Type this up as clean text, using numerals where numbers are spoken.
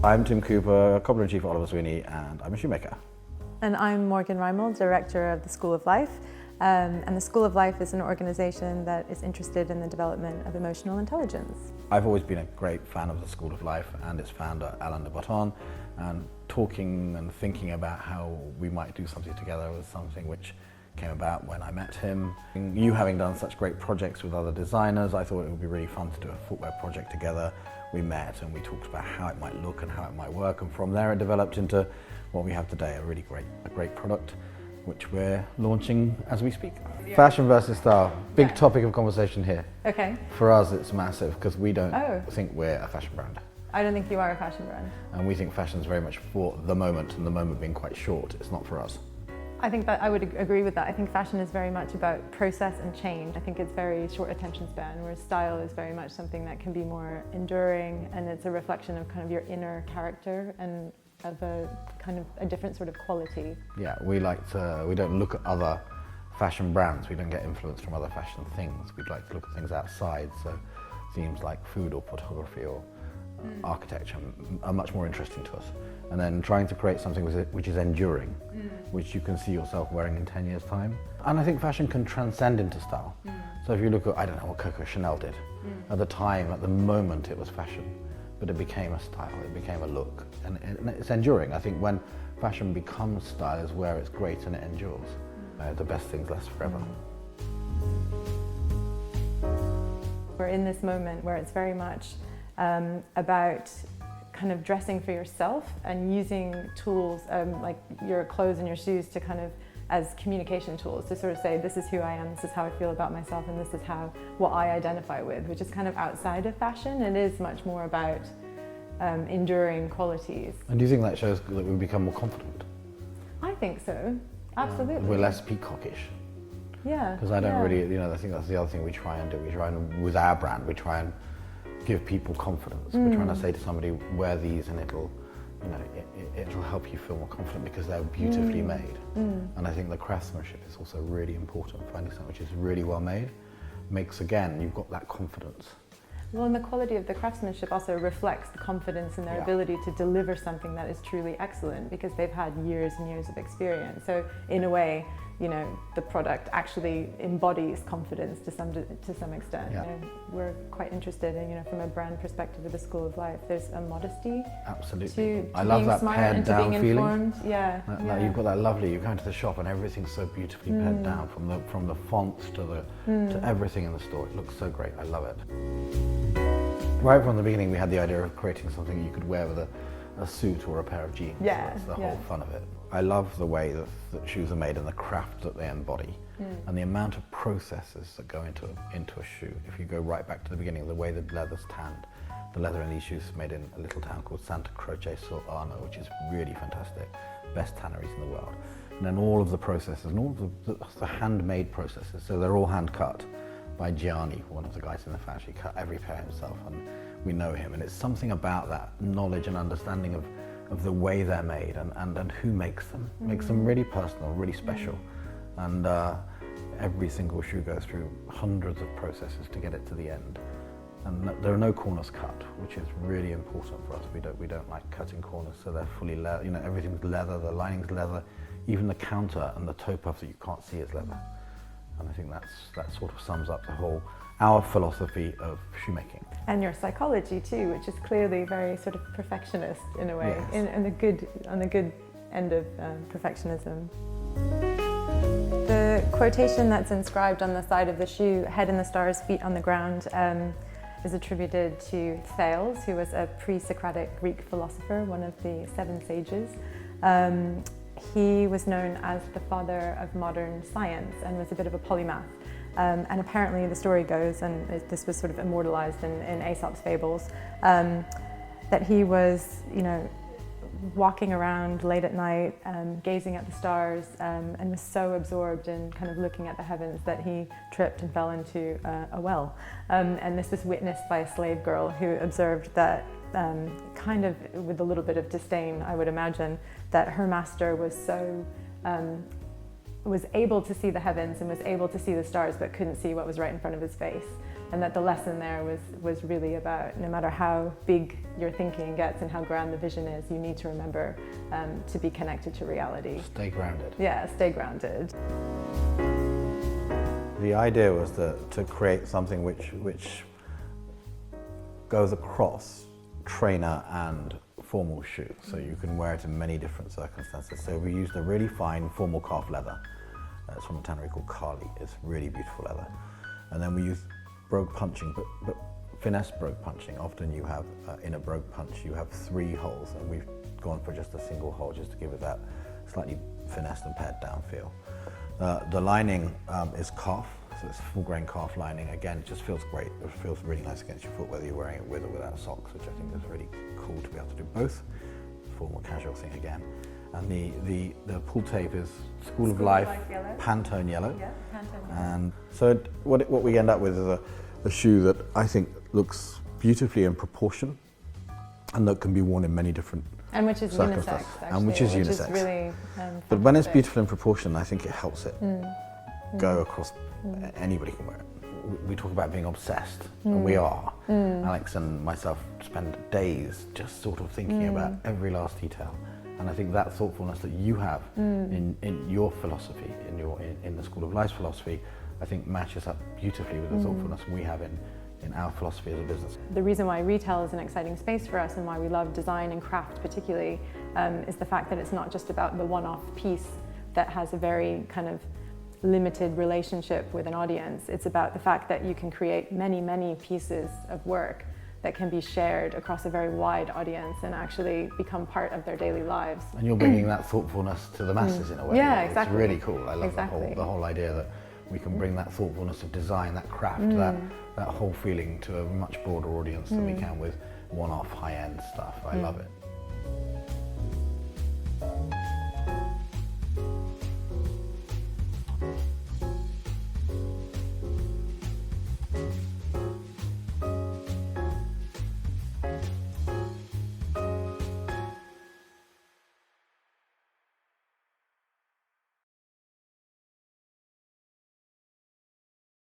I'm Tim Cooper, Cobbler-in-Chief at Oliver Sweeney, and I'm a shoemaker. And I'm Morgwn Rimel, Director of the School of Life. And the School of Life is an organisation that is interested in the development of emotional intelligence. I've always been a great fan of the School of Life and its founder, Alain de Botton, and talking and thinking about how we might do something together was something which came about when I met him. You having done such great projects with other designers, I thought it would be really fun to do a footwear project together. We met and we talked about how it might look and how it might work, and from there it developed into what we have today, a great product which we're launching as we speak. Yeah. Fashion versus style, big topic of conversation here. Okay. For us it's massive because we don't think we're a fashion brand. I don't think you are a fashion brand. And we think fashion is very much for the moment, and the moment being quite short, it's not for us. I think that I would agree with that. I think fashion is very much about process and change. I think it's very short attention span, whereas style is very much something that can be more enduring, and it's a reflection of kind of your inner character and of a kind of a different sort of quality. Yeah, we don't look at other fashion brands, we don't get influence from other fashion things. We'd like to look at things outside, so themes like food or photography or architecture are much more interesting to us. And then trying to create something which is enduring, which you can see yourself wearing in 10 years' time. And I think fashion can transcend into style. So if you look at, I don't know what Coco Chanel did. At the time, at the moment, it was fashion, but it became a style, it became a look. And it's enduring. I think when fashion becomes style is where it's great and it endures. The best things last forever. We're in this moment where it's very much about kind of dressing for yourself and using tools like your clothes and your shoes to kind of as communication tools to sort of say, this is who I am, this is how I feel about myself, and this is what I identify with, which is kind of outside of fashion. It is much more about enduring qualities. And do you think that shows that we become more confident? I think so, absolutely. We're less peacockish. Yeah. Because I don't really, I think that's the other thing we try and do. We try and, with our brand, we try and give people confidence. We're trying to say to somebody, wear these and it'll help you feel more confident because they're beautifully made. And I think the craftsmanship is also really important. Finding something which is really well made makes, again, you've got that confidence. Well, and the quality of the craftsmanship also reflects the confidence in their ability to deliver something that is truly excellent because they've had years and years of experience. So in a way, the product actually embodies confidence to some extent. Yeah. We're quite interested in, from a brand perspective of the School of Life, there's a modesty. Absolutely. To I love being that smart pared and to down being feeling. Informed. Yeah. You've got that lovely, you go into the shop and everything's so beautifully pared down, from the fonts to everything in the store. It looks so great. I love it. Right from the beginning, we had the idea of creating something you could wear with a suit or a pair of jeans. Yeah, That's the whole fun of it. I love the way that shoes are made and the craft that they embody, and the amount of processes that go into a shoe. If you go right back to the beginning, the way the leather's tanned. The leather in these shoes is made in a little town called Santa Croce sul Arno, which is really fantastic. Best tanneries in the world. And then all of the processes and all of the handmade processes, so they're all hand cut by Gianni, one of the guys in the factory. Cut every pair himself, and we know him. And it's something about that knowledge and understanding of the way they're made and who makes them. Makes them really personal, really special. And every single shoe goes through hundreds of processes to get it to the end. And there are no corners cut, which is really important for us. We don't like cutting corners, so they're fully leather. Everything's leather, the lining's leather, even the counter and the toe puff that you can't see is leather. And I think that sort of sums up our philosophy of shoemaking. And your psychology too, which is clearly very sort of perfectionist in a way, on the good end of perfectionism. The quotation that's inscribed on the side of the shoe, "Head in the stars, feet on the ground," is attributed to Thales, who was a pre-Socratic Greek philosopher, one of the 7 sages. He was known as the father of modern science and was a bit of a polymath. And apparently the story goes, and this was sort of immortalized in Aesop's fables, that he was, walking around late at night, gazing at the stars, and was so absorbed in kind of looking at the heavens that he tripped and fell into a well. And this was witnessed by a slave girl who observed that, kind of with a little bit of disdain, I would imagine, that her master was so was able to see the heavens and was able to see the stars but couldn't see what was right in front of his face. And that the lesson there was really about, no matter how big your thinking gets and how grand the vision is, you need to remember to be connected to reality. Stay grounded. Yeah, stay grounded. The idea was to create something which goes across trainer and formal shoe, so you can wear it in many different circumstances. So we used a really fine formal calf leather. It's from a tannery called Carly. It's really beautiful leather. And then we used brogue punching, but finesse brogue punching. Often you have, in a brogue punch, you have 3 holes, and we've gone for just a single hole just to give it that slightly finessed and pared down feel. The lining is calf, so it's full grain calf lining. Again, it just feels great. It feels really nice against your foot, whether you're wearing it with or without socks, which I think is really cool to be able to do both. Formal casual thing again. And the pull tape is School of Life Pantone yellow. Yeah, Pantone yellow. And so what we end up with is a shoe that I think looks beautifully in proportion and that can be worn in many different and which is unisex, circumstances. actually, And which is unisex. Really, but when it's fantastic. beautiful in proportion, I think it helps it go across. Anybody can wear it. We talk about being obsessed, and we are. Alex and myself spend days just sort of thinking about every last detail. And I think that thoughtfulness that you have in your philosophy, in the School of Life's philosophy, I think matches up beautifully with the thoughtfulness we have in our philosophy as a business. The reason why retail is an exciting space for us and why we love design and craft particularly is the fact that it's not just about the one-off piece that has a very kind of limited relationship with an audience. It's about the fact that you can create many, many pieces of work that can be shared across a very wide audience and actually become part of their daily lives. And you're bringing that thoughtfulness to the masses in a way. Yeah, exactly. It's really cool. I love Exactly. the whole idea that we can bring that thoughtfulness of design, that craft, that whole feeling to a much broader audience than we can with one-off high-end stuff. I love it.